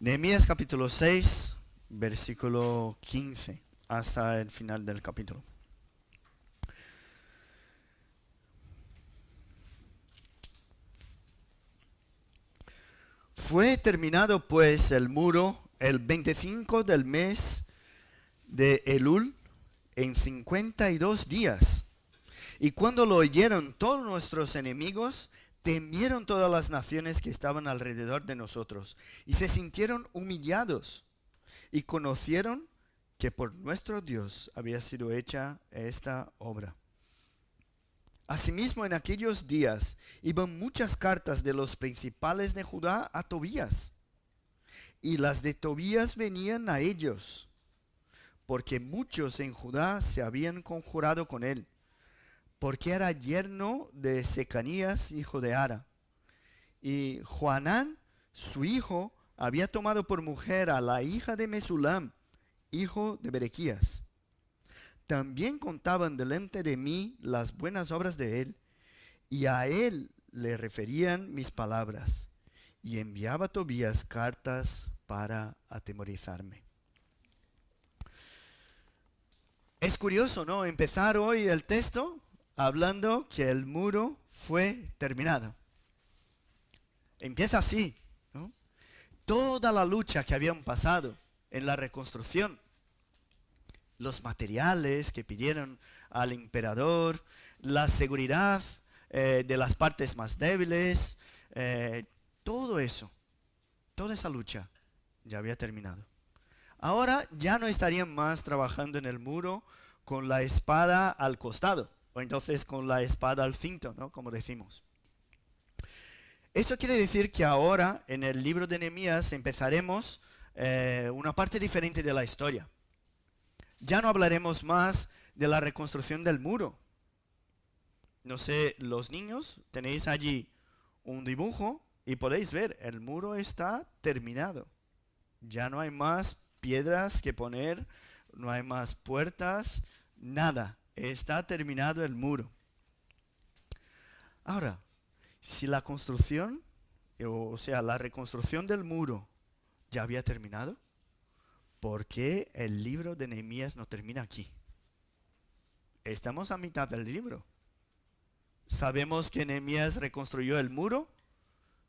Nehemías capítulo 6, versículo 15, hasta el final del capítulo. Fue terminado pues el muro el 25 del mes de Elul en 52 días. Y cuando lo oyeron todos nuestros enemigos, temieron todas las naciones que estaban alrededor de nosotros y se sintieron humillados y conocieron que por nuestro Dios había sido hecha esta obra. Asimismo, en aquellos días iban muchas cartas de los principales de Judá a Tobías, y las de Tobías venían a ellos, porque muchos en Judá se habían conjurado con él, porque era yerno de Secanías, hijo de Ara. Y Joanán, su hijo, había tomado por mujer a la hija de Mesulam, hijo de Berequías. También contaban delante de mí las buenas obras de él, y a él le referían mis palabras, y enviaba a Tobías cartas para atemorizarme. Es curioso, ¿no? Empezar hoy el texto hablando que el muro fue terminado. Empieza así, ¿no? Toda la lucha que habían pasado en la reconstrucción, los materiales que pidieron al emperador, la seguridad de las partes más débiles, todo eso, toda esa lucha ya había terminado. Ahora ya no estarían más trabajando en el muro con la espada al costado, o entonces con la espada al cinto, ¿no? Como decimos. Eso quiere decir que ahora en el libro de Nehemías empezaremos una parte diferente de la historia. Ya no hablaremos más de la reconstrucción del muro. No sé, los niños, tenéis allí un dibujo y podéis ver, el muro está terminado. Ya no hay más piedras que poner, no hay más puertas, nada. Está terminado el muro. Ahora, si la construcción, o sea, la reconstrucción del muro ya había terminado, ¿por qué el libro de Nehemías no termina aquí? Estamos a mitad del libro. Sabemos que Nehemías reconstruyó el muro,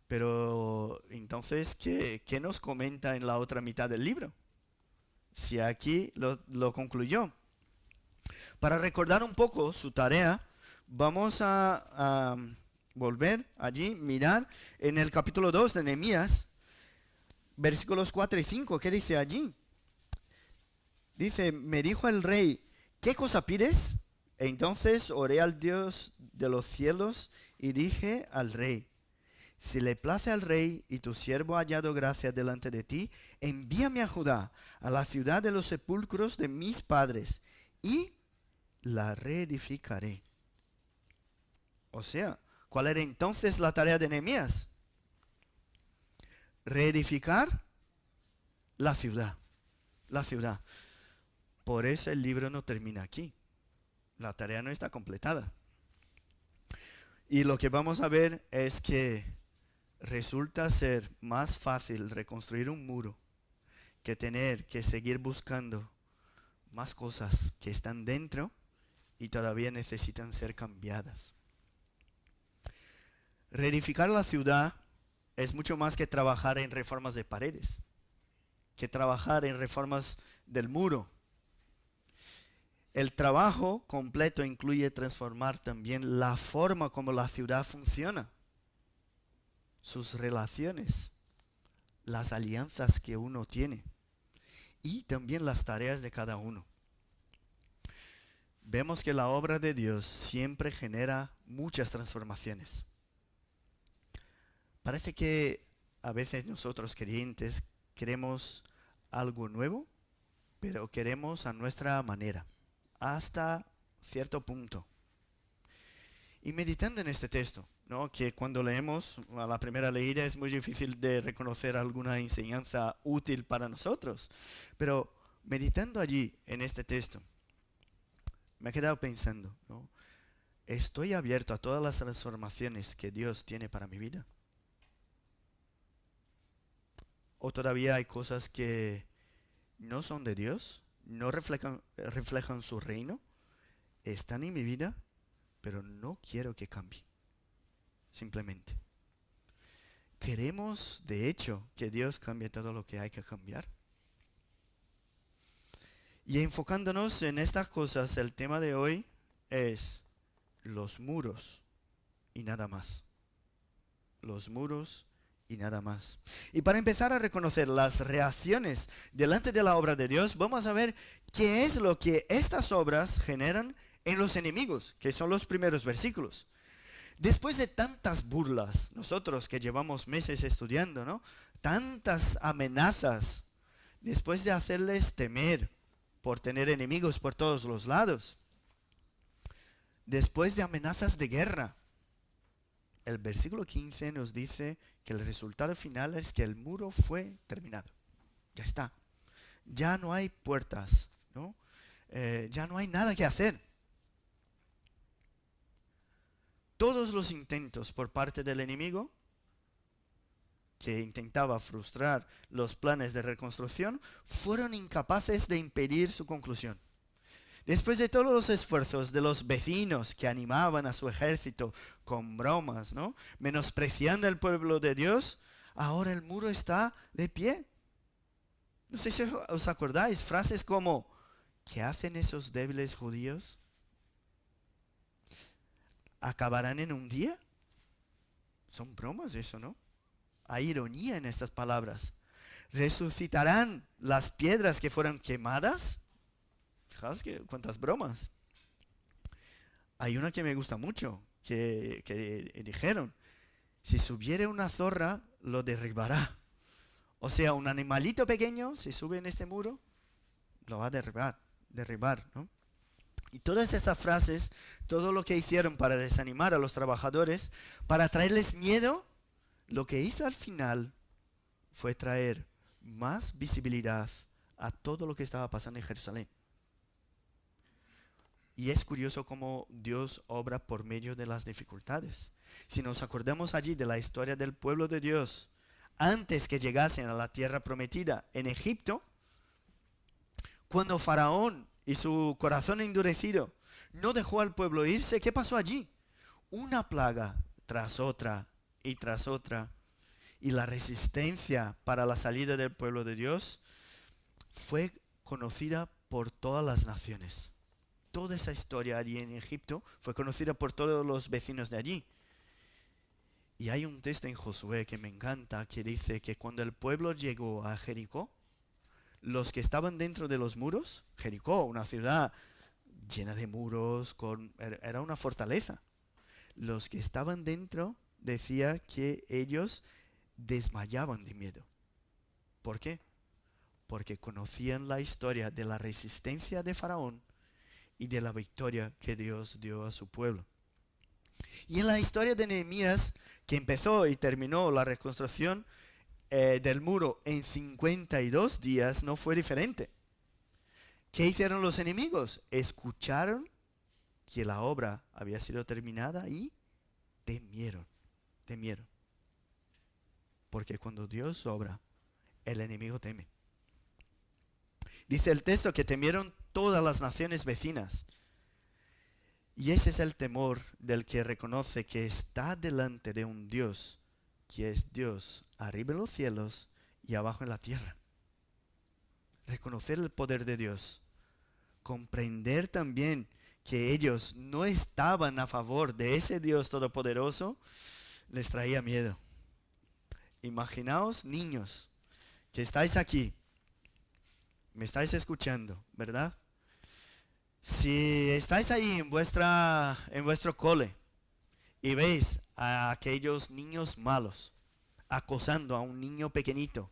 pero entonces, ¿qué nos comenta en la otra mitad del libro? Si aquí lo concluyó. Para recordar un poco su tarea, vamos a volver allí, mirar en el capítulo 2 de Nehemías, versículos 4 y 5. ¿Qué dice allí? Dice, me dijo el rey, ¿qué cosa pides? E entonces oré al Dios de los cielos y dije al rey, si le place al rey y tu siervo ha hallado gracia delante de ti, envíame a Judá, a la ciudad de los sepulcros de mis padres, y la reedificaré. O sea, ¿cuál era entonces la tarea de Nehemías? Reedificar la ciudad. La ciudad. Por eso el libro no termina aquí. La tarea no está completada. Y lo que vamos a ver es que resulta ser más fácil reconstruir un muro que tener que seguir buscando más cosas que están dentro y todavía necesitan ser cambiadas. Reedificar la ciudad es mucho más que trabajar en reformas de paredes, que trabajar en reformas del muro. El trabajo completo incluye transformar también la forma como la ciudad funciona, sus relaciones, las alianzas que uno tiene y también las tareas de cada uno. Vemos que la obra de Dios siempre genera muchas transformaciones. Parece que a veces nosotros creyentes queremos algo nuevo, pero queremos a nuestra manera, hasta cierto punto. Y meditando en este texto, ¿no? Que cuando leemos a la primera leída es muy difícil de reconocer alguna enseñanza útil para nosotros, pero meditando allí en este texto, me he quedado pensando, ¿no? ¿Estoy abierto a todas las transformaciones que Dios tiene para mi vida? ¿O todavía hay cosas que no son de Dios, no reflejan su reino, están en mi vida, pero no quiero que cambie? Simplemente. ¿Queremos, de hecho, que Dios cambie todo lo que hay que cambiar? Y enfocándonos en estas cosas, el tema de hoy es los muros y nada más. Los muros y nada más. Y para empezar a reconocer las reacciones delante de la obra de Dios, vamos a ver qué es lo que estas obras generan en los enemigos, que son los primeros versículos. Después de tantas burlas, nosotros que llevamos meses estudiando, ¿no? Tantas amenazas, después de hacerles temer por tener enemigos por todos los lados, después de amenazas de guerra, el versículo 15 nos dice que el resultado final es que el muro fue terminado. Ya está. Ya no hay puertas, ¿no? Ya no hay nada que hacer. Todos los intentos por parte del enemigo, que intentaba frustrar los planes de reconstrucción, fueron incapaces de impedir su conclusión. Después de todos los esfuerzos de los vecinos que animaban a su ejército con bromas, ¿no? Menospreciando al pueblo de Dios, ahora el muro está de pie. No sé si os acordáis, frases como, ¿qué hacen esos débiles judíos? ¿Acabarán en un día? Son bromas eso, ¿no? Hay ironía en estas palabras. ¿Resucitarán las piedras que fueron quemadas? Fijaos que cuántas bromas. Hay una que me gusta mucho, que dijeron, si subiera una zorra, lo derribará. O sea, un animalito pequeño, si sube en este muro, lo va a derribar, ¿no? Y todas esas frases, todo lo que hicieron para desanimar a los trabajadores, para traerles miedo, lo que hizo al final fue traer más visibilidad a todo lo que estaba pasando en Jerusalén. Y es curioso cómo Dios obra por medio de las dificultades. Si nos acordamos allí de la historia del pueblo de Dios, antes que llegasen a la tierra prometida en Egipto, cuando Faraón y su corazón endurecido no dejó al pueblo irse, ¿qué pasó allí? Una plaga tras otra y tras otra. Y la resistencia para la salida del pueblo de Dios fue conocida por todas las naciones. Toda esa historia allí en Egipto fue conocida por todos los vecinos de allí. Y hay un texto en Josué que me encanta, que dice que cuando el pueblo llegó a Jericó, los que estaban dentro de los muros, Jericó, una ciudad llena de muros, era una fortaleza. Los que estaban dentro decía que ellos desmayaban de miedo. ¿Por qué? Porque conocían la historia de la resistencia de Faraón y de la victoria que Dios dio a su pueblo. Y en la historia de Nehemías, que empezó y terminó la reconstrucción del muro en 52 días, no fue diferente. ¿Qué hicieron los enemigos? Escucharon que la obra había sido terminada y temieron. Porque cuando Dios obra, el enemigo teme. Dice el texto que temieron todas las naciones vecinas. Y ese es el temor del que reconoce que está delante de un Dios, que es Dios arriba en los cielos y abajo en la tierra. Reconocer el poder de Dios. Comprender también que ellos no estaban a favor de ese Dios todopoderoso, les traía miedo. Imaginaos, niños, que estáis aquí, me estáis escuchando, ¿verdad? Si estáis ahí en vuestro cole y veis a aquellos niños malos acosando a un niño pequeñito,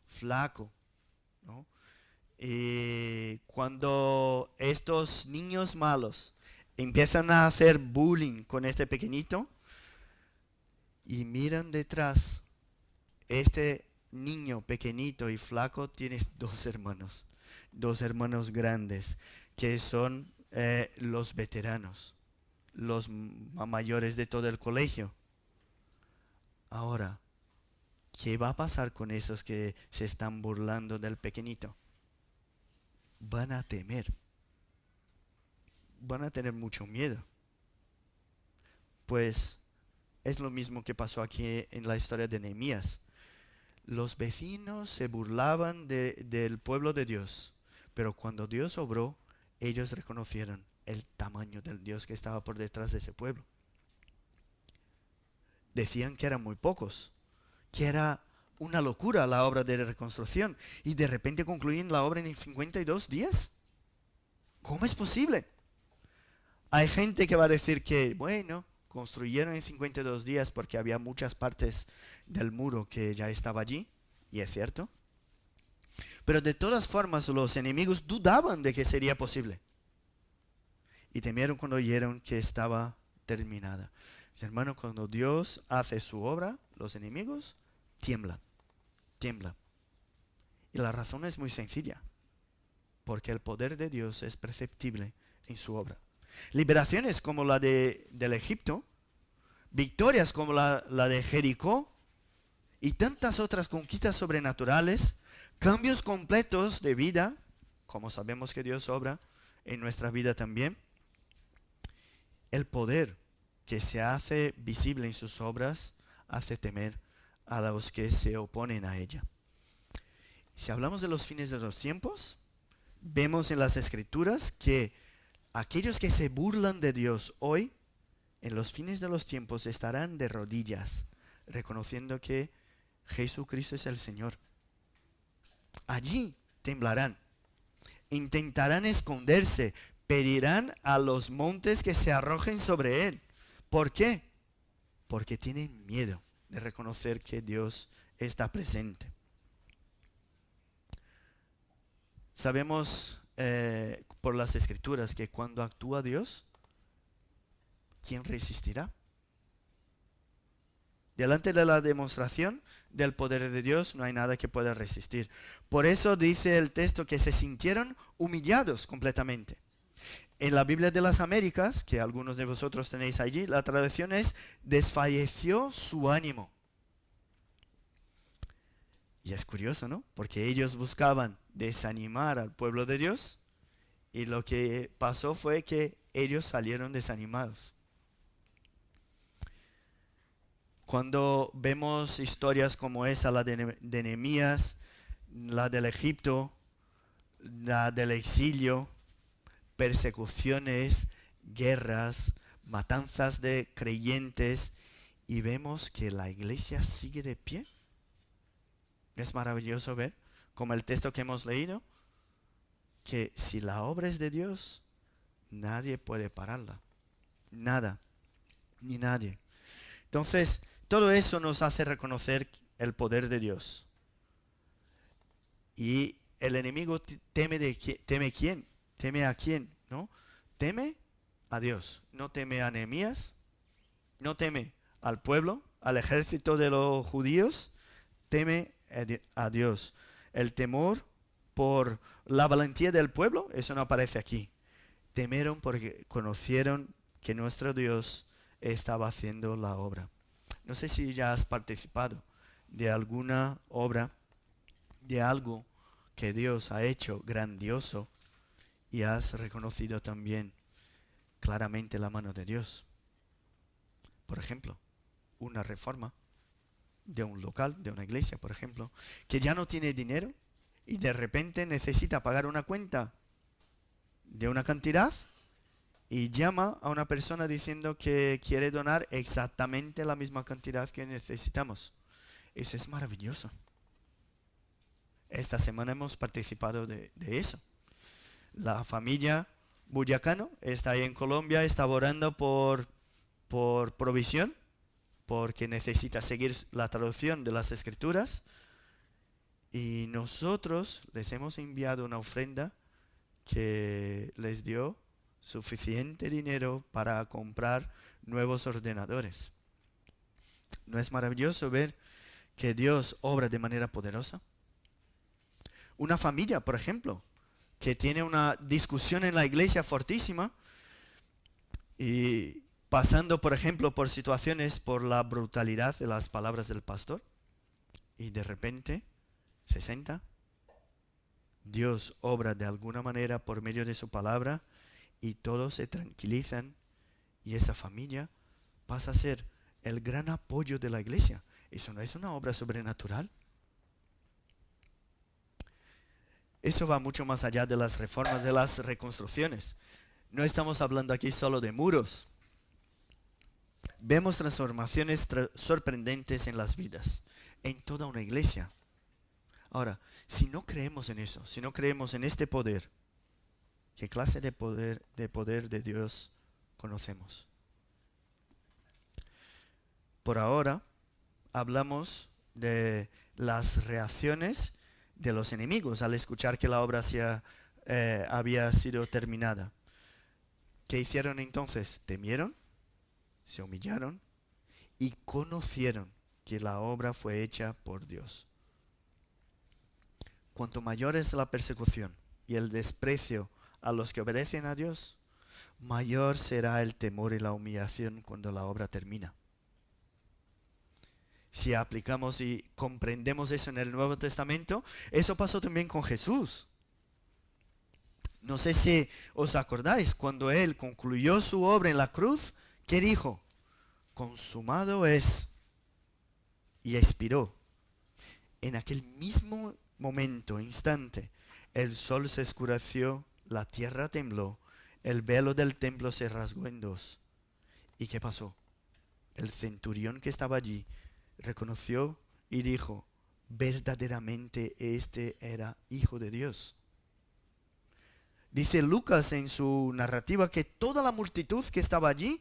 flaco, ¿no? Y cuando estos niños malos empiezan a hacer bullying con este pequeñito y miran detrás, este niño pequeñito y flaco tiene dos hermanos grandes, que son los veteranos, los mayores de todo el colegio. Ahora, ¿qué va a pasar con esos que se están burlando del pequeñito? Van a temer, van a tener mucho miedo. Pues es lo mismo que pasó aquí en la historia de Nehemías. Los vecinos se burlaban del pueblo de Dios, pero cuando Dios obró, ellos reconocieron el tamaño del Dios que estaba por detrás de ese pueblo. Decían que eran muy pocos, que era una locura la obra de reconstrucción, y de repente concluyen la obra en 52 días. ¿Cómo es posible? Hay gente que va a decir que, bueno, construyeron en 52 días porque había muchas partes del muro que ya estaba allí, y es cierto. Pero de todas formas los enemigos dudaban de que sería posible. Y temieron cuando oyeron que estaba terminada. Hermanos, cuando Dios hace su obra, los enemigos tiemblan. Y la razón es muy sencilla. Porque el poder de Dios es perceptible en su obra. Liberaciones como la del Egipto, victorias como la de Jericó y tantas otras conquistas sobrenaturales, cambios completos de vida, como sabemos que Dios obra en nuestra vida también. El poder que se hace visible en sus obras hace temer a los que se oponen a ella. Si hablamos de los fines de los tiempos, vemos en las Escrituras que aquellos que se burlan de Dios hoy, en los fines de los tiempos estarán de rodillas, reconociendo que Jesucristo es el Señor. Allí temblarán, intentarán esconderse, pedirán a los montes que se arrojen sobre él. ¿Por qué? Porque tienen miedo de reconocer que Dios está presente. Sabemos por las Escrituras que cuando actúa Dios, ¿quién resistirá? Delante de la demostración del poder de Dios no hay nada que pueda resistir. Por eso dice el texto que se sintieron humillados completamente. En la Biblia de las Américas, que algunos de vosotros tenéis allí, la traducción es desfalleció su ánimo. Y es curioso, ¿no? Porque ellos buscaban desanimar al pueblo de Dios y lo que pasó fue que ellos salieron desanimados. Cuando vemos historias como esa, la de Nehemías, la del Egipto, la del exilio, persecuciones, guerras, matanzas de creyentes, y vemos que la iglesia sigue de pie. Es maravilloso ver, como el texto que hemos leído, que si la obra es de Dios, nadie puede pararla. Nada, ni nadie. Entonces, todo eso nos hace reconocer el poder de Dios. Y el enemigo teme a quién, ¿no? Teme a Dios, no teme a Nehemías, no teme al pueblo, al ejército de los judíos, teme a Dios. El temor por la valentía del pueblo, eso no aparece aquí. Temieron porque conocieron que nuestro Dios estaba haciendo la obra. No sé si ya has participado de alguna obra, de algo que Dios ha hecho grandioso y has reconocido también claramente la mano de Dios. Por ejemplo, una reforma de un local, de una iglesia, por ejemplo, que ya no tiene dinero y de repente necesita pagar una cuenta de una cantidad y llama a una persona diciendo que quiere donar exactamente la misma cantidad que necesitamos. Eso es maravilloso. Esta semana hemos participado de eso. La familia Buyacano está ahí en Colombia, está orando por provisión, porque necesita seguir la traducción de las Escrituras. Y nosotros les hemos enviado una ofrenda que les dio suficiente dinero para comprar nuevos ordenadores. ¿No es maravilloso ver que Dios obra de manera poderosa? Una familia, por ejemplo, que tiene una discusión en la iglesia fortísima y pasando, por ejemplo, por situaciones por la brutalidad de las palabras del pastor. Y de repente, 60, Dios obra de alguna manera por medio de su palabra y todos se tranquilizan y esa familia pasa a ser el gran apoyo de la iglesia. ¿Eso no es una obra sobrenatural? Eso va mucho más allá de las reformas, de las reconstrucciones. No estamos hablando aquí solo de muros. Vemos transformaciones sorprendentes en las vidas, en toda una iglesia. Ahora, si no creemos en eso, si no creemos en este poder, ¿qué clase de poder de Dios conocemos? Por ahora, hablamos de las reacciones de los enemigos al escuchar que la obra había sido terminada. ¿Qué hicieron entonces? Temieron, se humillaron y conocieron que la obra fue hecha por Dios. Cuanto mayor es la persecución y el desprecio a los que obedecen a Dios, mayor será el temor y la humillación cuando la obra termina. Si aplicamos y comprendemos eso en el Nuevo Testamento, eso pasó también con Jesús. No sé si os acordáis, cuando Él concluyó su obra en la cruz, ¿qué dijo? Consumado es. Y expiró. En aquel mismo momento, instante, el sol se oscureció, la tierra tembló, el velo del templo se rasgó en dos. ¿Y qué pasó? El centurión que estaba allí reconoció y dijo, verdaderamente este era Hijo de Dios. Dice Lucas en su narrativa que toda la multitud que estaba allí,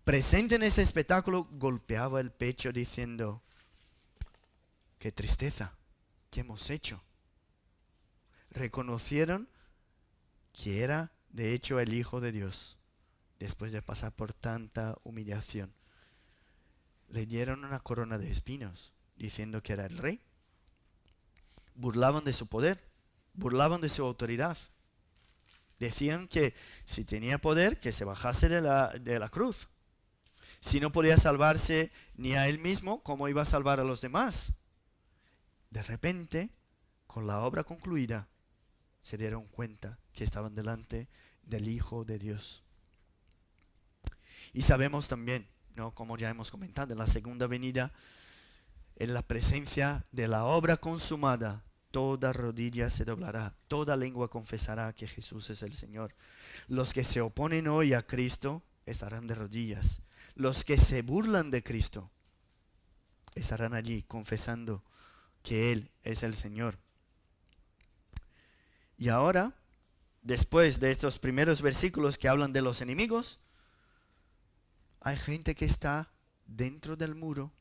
presente en ese espectáculo, golpeaba el pecho diciendo, qué tristeza, ¿qué hemos hecho? Reconocieron que era de hecho el Hijo de Dios, después de pasar por tanta humillación. Le dieron una corona de espinos, diciendo que era el rey. Burlaban de su poder, burlaban de su autoridad. Decían que si tenía poder, que se bajase de la cruz. Si no podía salvarse ni a él mismo, ¿cómo iba a salvar a los demás? De repente, con la obra concluida, se dieron cuenta que estaban delante del Hijo de Dios. Y sabemos también, ¿no?, como ya hemos comentado, en la segunda venida, en la presencia de la obra consumada, toda rodilla se doblará, toda lengua confesará que Jesús es el Señor. Los que se oponen hoy a Cristo estarán de rodillas. Los que se burlan de Cristo estarán allí confesando que Él es el Señor. Y ahora, después de estos primeros versículos que hablan de los enemigos, hay gente que está dentro del muro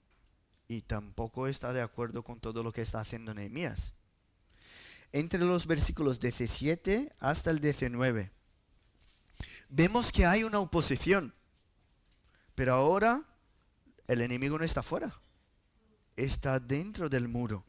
y tampoco está de acuerdo con todo lo que está haciendo Nehemías. Entre los versículos 17 hasta el 19, vemos que hay una oposición, pero ahora el enemigo no está fuera, está dentro del muro.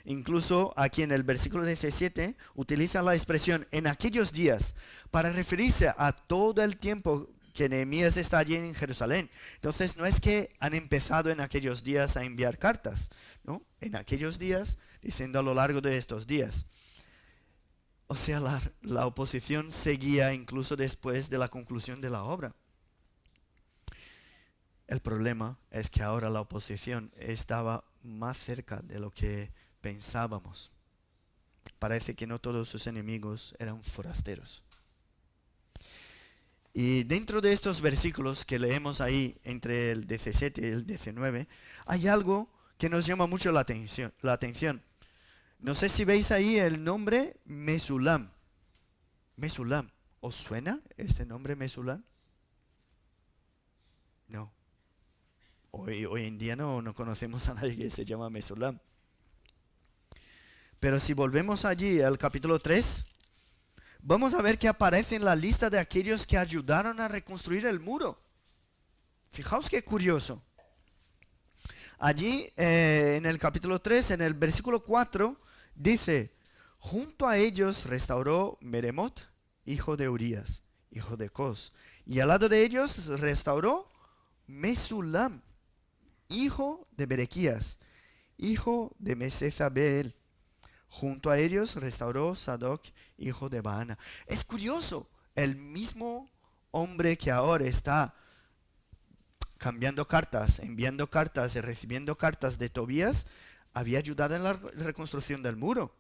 Incluso aquí en el versículo 17 utiliza la expresión en aquellos días para referirse a todo el tiempo que Nehemías está allí en Jerusalén. Entonces no es que han empezado en aquellos días a enviar cartas, ¿no? En aquellos días, diciendo a lo largo de estos días. O sea, la oposición seguía incluso después de la conclusión de la obra. El problema es que ahora la oposición estaba más cerca de lo que pensábamos. Parece que no todos sus enemigos eran forasteros. Y dentro de estos versículos que leemos ahí entre el 17 y el 19, hay algo que nos llama mucho la atención. No sé si veis ahí el nombre Mesulam. Mesulam. ¿Os suena este nombre Mesulam? No. Hoy en día no conocemos a nadie que se llama Mesulam. Pero si volvemos allí al capítulo 3, vamos a ver que aparece en la lista de aquellos que ayudaron a reconstruir el muro. Fijaos qué curioso. Allí en el capítulo 3, en el versículo 4, dice, junto a ellos restauró Meremot, hijo de Urías, hijo de Cos. Y al lado de ellos restauró Mesulam, hijo de Berequías, hijo de Mesezabeel. Junto a ellos restauró Sadoc, hijo de Baana. Es curioso, el mismo hombre que ahora está cambiando cartas, enviando cartas y recibiendo cartas de Tobías, había ayudado en la reconstrucción del muro.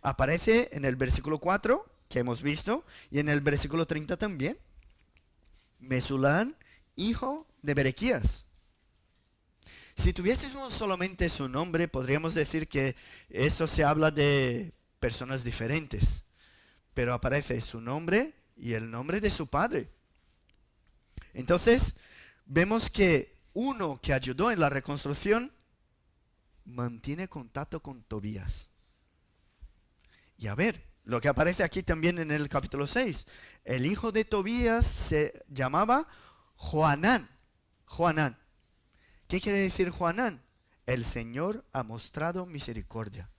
Aparece en el versículo 4, que hemos visto, y en el versículo 30 también. Mesulán, hijo de Berequías. Si tuviésemos solamente su nombre, podríamos decir que esto se habla de personas diferentes. Pero aparece su nombre y el nombre de su padre. Entonces, vemos que uno que ayudó en la reconstrucción mantiene contacto con Tobías. Y a ver, lo que aparece aquí también en el capítulo 6. El hijo de Tobías se llamaba Joanán. Joanán. ¿Qué quiere decir Joanán? El Señor ha mostrado misericordia.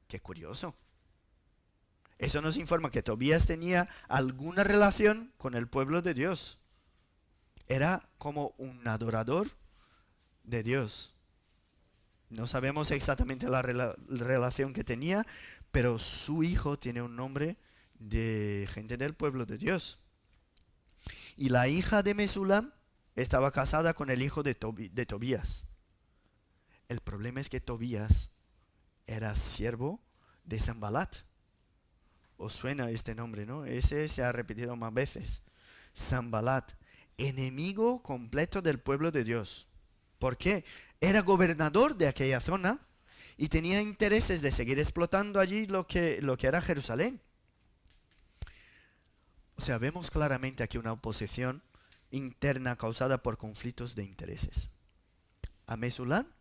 Qué curioso. Eso nos informa que Tobías tenía alguna relación con el pueblo de Dios. Era como un adorador de Dios. No sabemos exactamente la relación que tenía, pero su hijo tiene un nombre de gente del pueblo de Dios. Y la hija de Mesulam estaba casada con el hijo de Tobías. El problema es que Tobías era siervo de Sanbalat. ¿Os suena este nombre, no? Ese se ha repetido más veces. Sanbalat, enemigo completo del pueblo de Dios. ¿Por qué? Era gobernador de aquella zona y tenía intereses de seguir explotando allí lo que era Jerusalén. O sea, vemos claramente aquí una oposición interna causada por conflictos de intereses. A Mesulán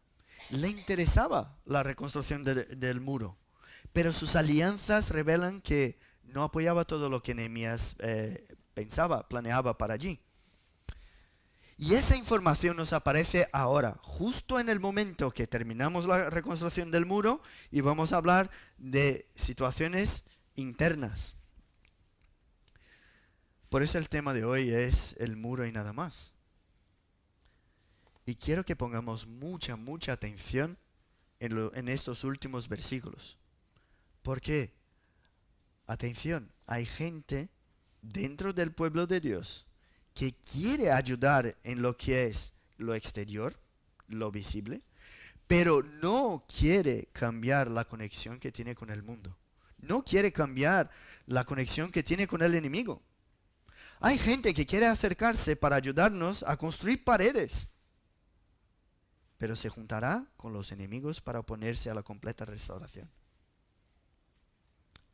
le interesaba la reconstrucción del muro, pero sus alianzas revelan que no apoyaba todo lo que Nehemías pensaba, planeaba para allí. Y esa información nos aparece ahora, justo en el momento que terminamos la reconstrucción del muro y vamos a hablar de situaciones internas. Por eso el tema de hoy es el muro y nada más. Y quiero que pongamos mucha atención en estos últimos versículos. ¿Por qué? Atención, hay gente dentro del pueblo de Dios que quiere ayudar en lo que es lo exterior, lo visible, pero no quiere cambiar la conexión que tiene con el mundo. No quiere cambiar la conexión que tiene con el enemigo. Hay gente que quiere acercarse para ayudarnos a construir paredes, pero se juntará con los enemigos para oponerse a la completa restauración.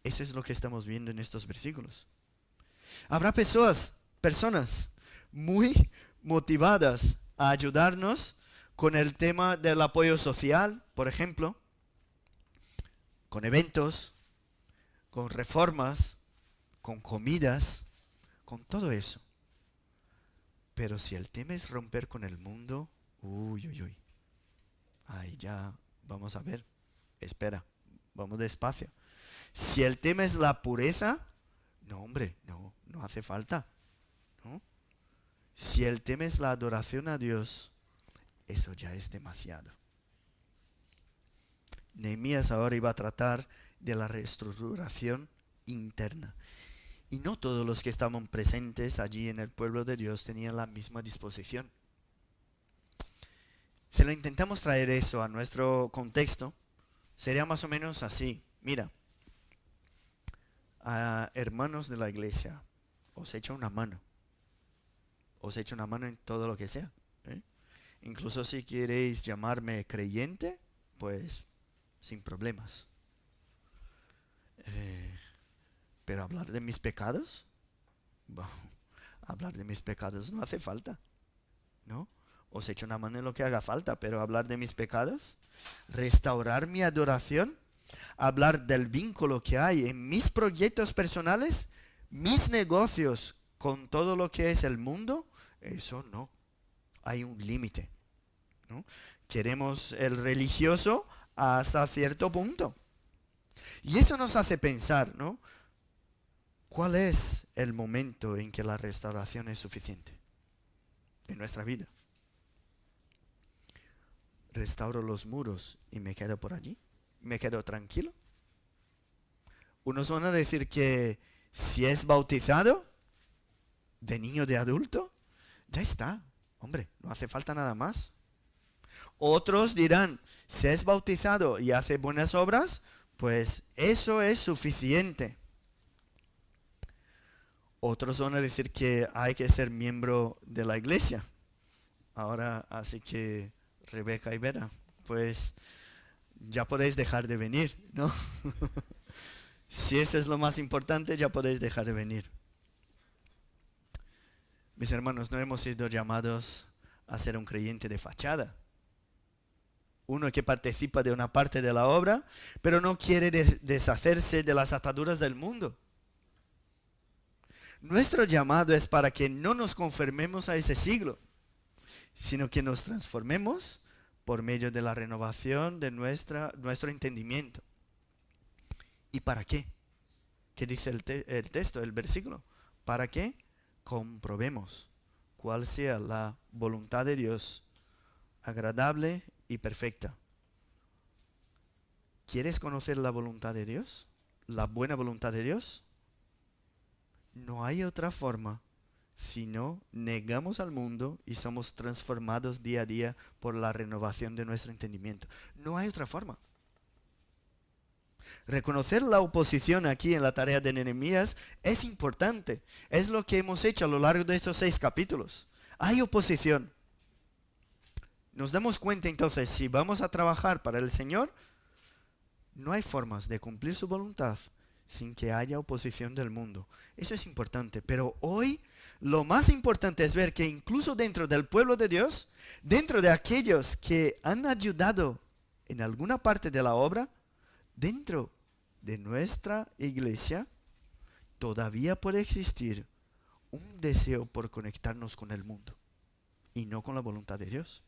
Eso es lo que estamos viendo en estos versículos. Habrá personas muy motivadas a ayudarnos con el tema del apoyo social, por ejemplo, con eventos, con reformas, con comidas, con todo eso. Pero si el tema es romper con el mundo, ahí ya vamos a ver. Espera, vamos despacio. Si el tema es la pureza, no hombre, no hace falta, ¿no? Si el tema es la adoración a Dios, eso ya es demasiado. Nehemías ahora iba a tratar de la reestructuración interna. Y no todos los que estaban presentes allí en el pueblo de Dios tenían la misma disposición. Si lo intentamos traer eso a nuestro contexto, sería más o menos así. Mira, a hermanos de la iglesia, os echo una mano. Os echo una mano en todo lo que sea. Incluso si queréis llamarme creyente, pues sin problemas. Pero hablar de mis pecados, bueno, hablar de mis pecados no hace falta, ¿no? Os echo una mano en lo que haga falta, pero hablar de mis pecados, restaurar mi adoración, hablar del vínculo que hay en mis proyectos personales, mis negocios con todo lo que es el mundo, eso no. Hay un límite, ¿no? Queremos el religioso hasta cierto punto. Y eso nos hace pensar, ¿no? ¿Cuál es el momento en que la restauración es suficiente en nuestra vida? restauro los muros y me quedo por allí, me quedo tranquilo. Unos van a decir que si es bautizado, de niño, de adulto, ya está. Hombre, no hace falta nada más. Otros dirán, si es bautizado y hace buenas obras, pues eso es suficiente. Otros van a decir que hay que ser miembro de la iglesia. Ahora, así que Rebeca y Vera, pues ya podéis dejar de venir, ¿no? Si eso es lo más importante, ya podéis dejar de venir. Mis hermanos, no hemos sido llamados a ser un creyente de fachada. Uno que participa de una parte de la obra, pero no quiere deshacerse de las ataduras del mundo. Nuestro llamado es para que no nos conformemos a ese siglo, sino que nos transformemos por medio de la renovación de nuestro entendimiento. ¿Y para qué? ¿Qué dice el texto, el versículo? ¿Para qué? Comprobemos cuál sea la voluntad de Dios, agradable y perfecta. ¿Quieres conocer la voluntad de Dios? ¿La buena voluntad de Dios? No hay otra forma si no negamos al mundo y somos transformados día a día por la renovación de nuestro entendimiento. No hay otra forma. Reconocer la oposición aquí en la tarea de Nehemías es importante. Es lo que hemos hecho a lo largo de estos 6 capítulos. Hay oposición. Nos damos cuenta entonces, si vamos a trabajar para el Señor, no hay formas de cumplir su voluntad sin que haya oposición del mundo. Eso es importante. Pero hoy lo más importante es ver que incluso dentro del pueblo de Dios, dentro de aquellos que han ayudado en alguna parte de la obra, dentro de nuestra iglesia, todavía puede existir un deseo por conectarnos con el mundo y no con la voluntad de Dios.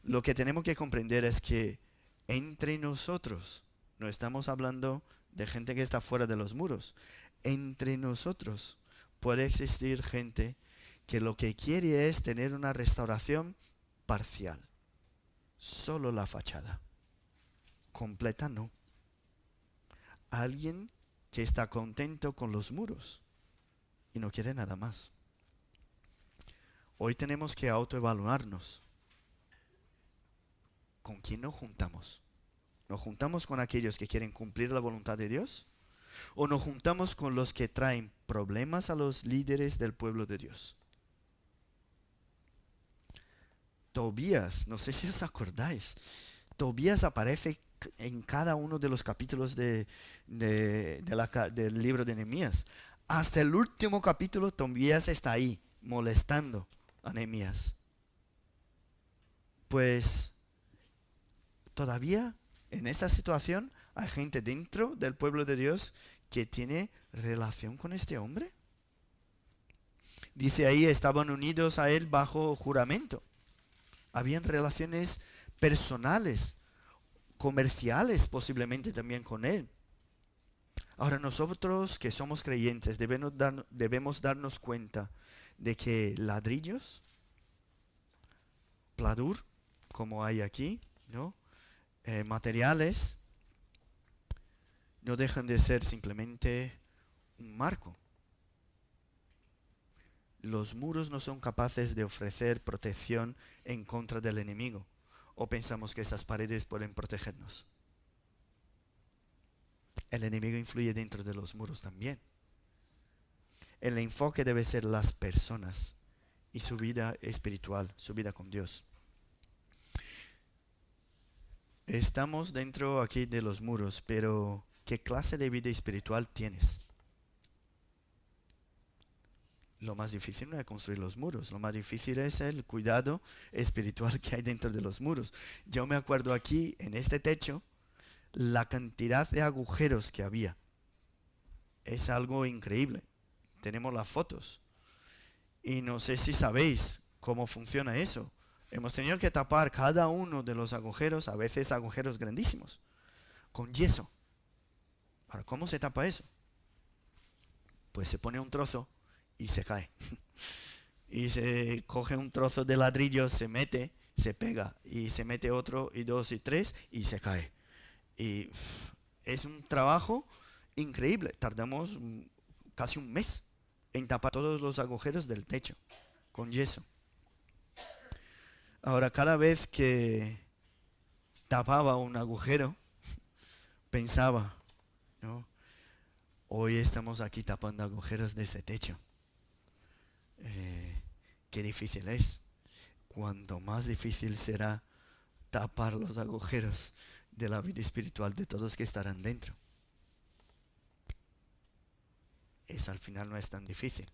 Lo que tenemos que comprender es que entre nosotros, no estamos hablando de gente que está fuera de los muros, entre nosotros puede existir gente que lo que quiere es tener una restauración parcial, solo la fachada, completa no. Alguien que está contento con los muros y no quiere nada más. Hoy tenemos que autoevaluarnos. ¿Con quién nos juntamos? ¿Nos juntamos con aquellos que quieren cumplir la voluntad de Dios? ¿O nos juntamos con los que traen problemas a los líderes del pueblo de Dios? Tobías, no sé si os acordáis, Tobías aparece en cada uno de los capítulos del libro de Nehemías. Hasta el último capítulo Tobías está ahí, molestando a Nehemías. Pues todavía en esta situación hay gente dentro del pueblo de Dios que tiene relación con este hombre. Dice ahí, estaban unidos a él bajo juramento. Habían relaciones personales, comerciales posiblemente también con él. Ahora nosotros que somos creyentes debemos darnos cuenta de que ladrillos, pladur, como hay aquí, ¿no? Materiales, no dejan de ser simplemente un marco. Los muros no son capaces de ofrecer protección en contra del enemigo. ¿O pensamos que esas paredes pueden protegernos? El enemigo influye dentro de los muros también. El enfoque debe ser las personas y su vida espiritual, su vida con Dios. Estamos dentro aquí de los muros, pero ¿qué clase de vida espiritual tienes? Lo más difícil no es construir los muros, lo más difícil es el cuidado espiritual que hay dentro de los muros. Yo me acuerdo aquí, en este techo, la cantidad de agujeros que había. Es algo increíble. Tenemos las fotos. Y no sé si sabéis cómo funciona eso. Hemos tenido que tapar cada uno de los agujeros, a veces agujeros grandísimos, con yeso. Ahora, ¿cómo se tapa eso? Pues se pone un trozo y se cae. Y se coge un trozo de ladrillo, se mete se pega y se mete otro y dos y tres y se cae. Y es un trabajo increíble. Tardamos casi un mes en tapar todos los agujeros del techo con yeso. Ahora, cada vez que tapaba un agujero, pensaba, ¿no? Hoy estamos aquí tapando agujeros de ese techo. Qué difícil es. Cuanto más difícil será tapar los agujeros de la vida espiritual de todos que estarán dentro. Eso al final no es tan difícil.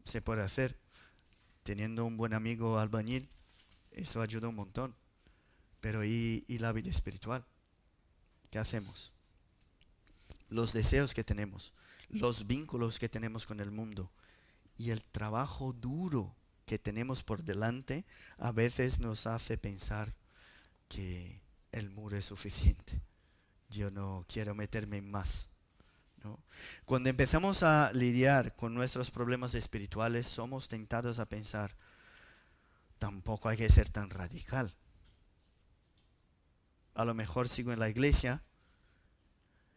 Se puede hacer. Teniendo un buen amigo albañil, eso ayuda un montón. Pero ¿y la vida espiritual? ¿Qué hacemos? Los deseos que tenemos, los vínculos que tenemos con el mundo y el trabajo duro que tenemos por delante a veces nos hace pensar que el muro es suficiente. Yo no quiero meterme en más, ¿no? Cuando empezamos a lidiar con nuestros problemas espirituales, somos tentados a pensar, tampoco hay que ser tan radical. A lo mejor sigo en la iglesia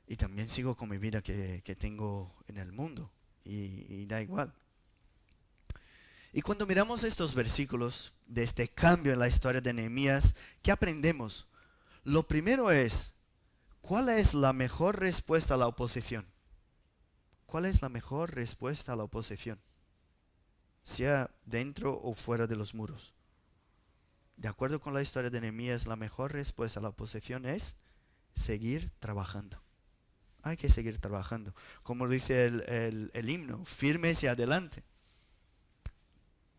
y también sigo con mi vida que tengo en el mundo y da igual. Y cuando miramos estos versículos de este cambio en la historia de Nehemías, ¿qué aprendemos? Lo primero es, ¿cuál es la mejor respuesta a la oposición? ¿Cuál es la mejor respuesta a la oposición? Sea dentro o fuera de los muros. De acuerdo con la historia de Nehemías, la mejor respuesta a la oposición es seguir trabajando. Hay que seguir trabajando. Como dice el himno, firmes y adelante.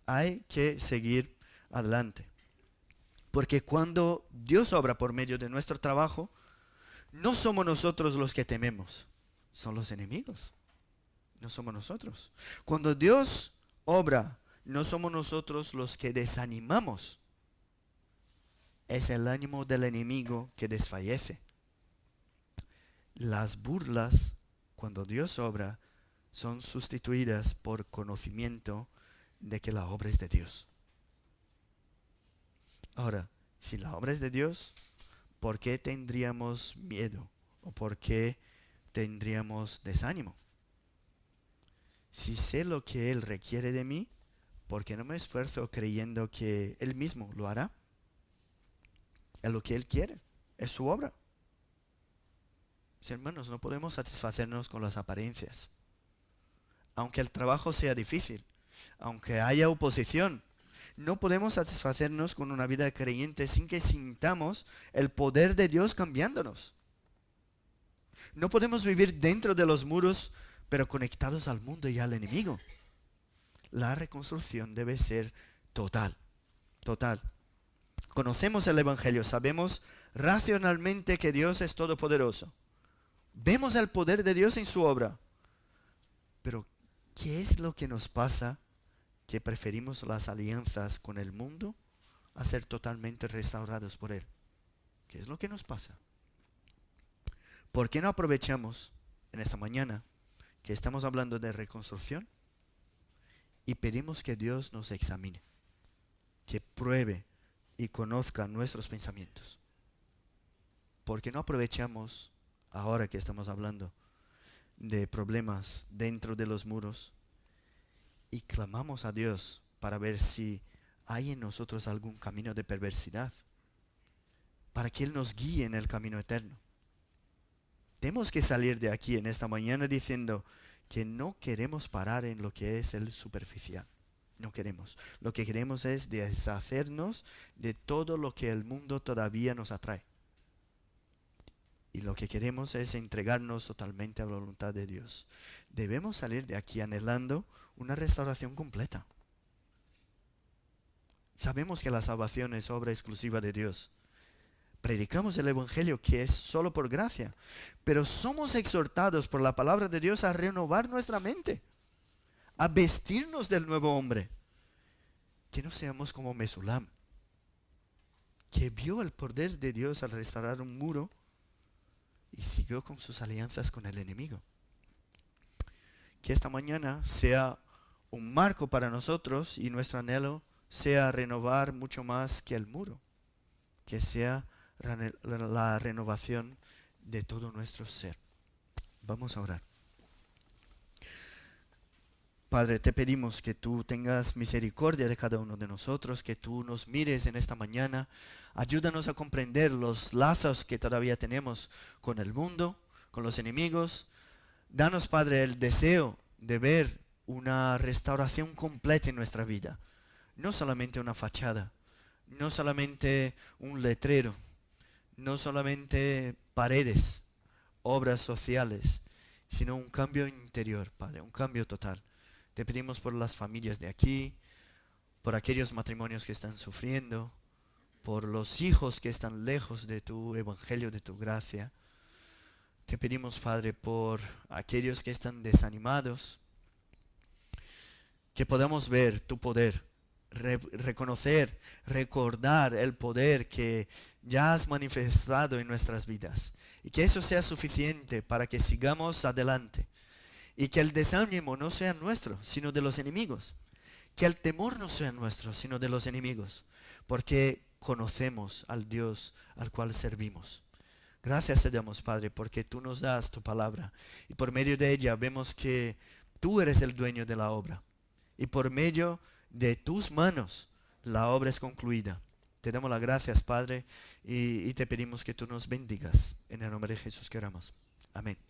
Hay que seguir adelante. Porque cuando Dios obra por medio de nuestro trabajo, no somos nosotros los que tememos, son los enemigos. No somos nosotros. Cuando Dios obra, no somos nosotros los que desanimamos. Es el ánimo del enemigo que desfallece. Las burlas, cuando Dios obra, son sustituidas por conocimiento de que la obra es de Dios. Ahora, si la obra es de Dios, ¿por qué tendríamos miedo? ¿O por qué tendríamos desánimo? Si sé lo que Él requiere de mí, ¿por qué no me esfuerzo creyendo que Él mismo lo hará? Es lo que Él quiere, es su obra. Mis hermanos, no podemos satisfacernos con las apariencias. Aunque el trabajo sea difícil, aunque haya oposición, no podemos satisfacernos con una vida creyente sin que sintamos el poder de Dios cambiándonos. No podemos vivir dentro de los muros, pero conectados al mundo y al enemigo. La reconstrucción debe ser total, total. Conocemos el Evangelio, sabemos racionalmente que Dios es todopoderoso. Vemos el poder de Dios en su obra. Pero, ¿qué es lo que nos pasa que preferimos las alianzas con el mundo a ser totalmente restaurados por Él? ¿Qué es lo que nos pasa? ¿Por qué no aprovechamos en esta mañana que estamos hablando de reconstrucción y pedimos que Dios nos examine, que pruebe y conozca nuestros pensamientos? ¿Por qué no aprovechamos ahora que estamos hablando de problemas dentro de los muros y clamamos a Dios para ver si hay en nosotros algún camino de perversidad, para que Él nos guíe en el camino eterno? Tenemos que salir de aquí en esta mañana diciendo que no queremos parar en lo que es el superficial. No queremos. Lo que queremos es deshacernos de todo lo que el mundo todavía nos atrae. Y lo que queremos es entregarnos totalmente a la voluntad de Dios. Debemos salir de aquí anhelando una restauración completa. Sabemos que la salvación es obra exclusiva de Dios. Predicamos el Evangelio que es solo por gracia, pero somos exhortados por la palabra de Dios a renovar nuestra mente, a vestirnos del nuevo hombre. Que no seamos como Mesulam, que vio el poder de Dios al restaurar un muro y siguió con sus alianzas con el enemigo. Que esta mañana sea un marco para nosotros y nuestro anhelo sea renovar mucho más que el muro, que sea la renovación de todo nuestro ser. Vamos a orar. Padre, te pedimos que tú tengas misericordia de cada uno de nosotros, que tú nos mires en esta mañana. Ayúdanos a comprender los lazos que todavía tenemos con el mundo, con los enemigos. Danos, Padre, el deseo de ver una restauración completa en nuestra vida. No solamente una fachada, no solamente un letrero, no solamente paredes, obras sociales, sino un cambio interior, Padre, un cambio total. Te pedimos por las familias de aquí, por aquellos matrimonios que están sufriendo, por los hijos que están lejos de tu evangelio, de tu gracia. Te pedimos, Padre, por aquellos que están desanimados, que podamos ver tu poder, reconocer, recordar el poder que ya has manifestado en nuestras vidas. Y que eso sea suficiente para que sigamos adelante. Y que el desánimo no sea nuestro, sino de los enemigos. Que el temor no sea nuestro, sino de los enemigos. Porque conocemos al Dios al cual servimos. Gracias te damos, Padre, porque tú nos das tu palabra. Y por medio de ella vemos que tú eres el dueño de la obra. Y por medio de tus manos la obra es concluida. Te damos las gracias, Padre, y te pedimos que tú nos bendigas. En el nombre de Jesús que oramos. Amén.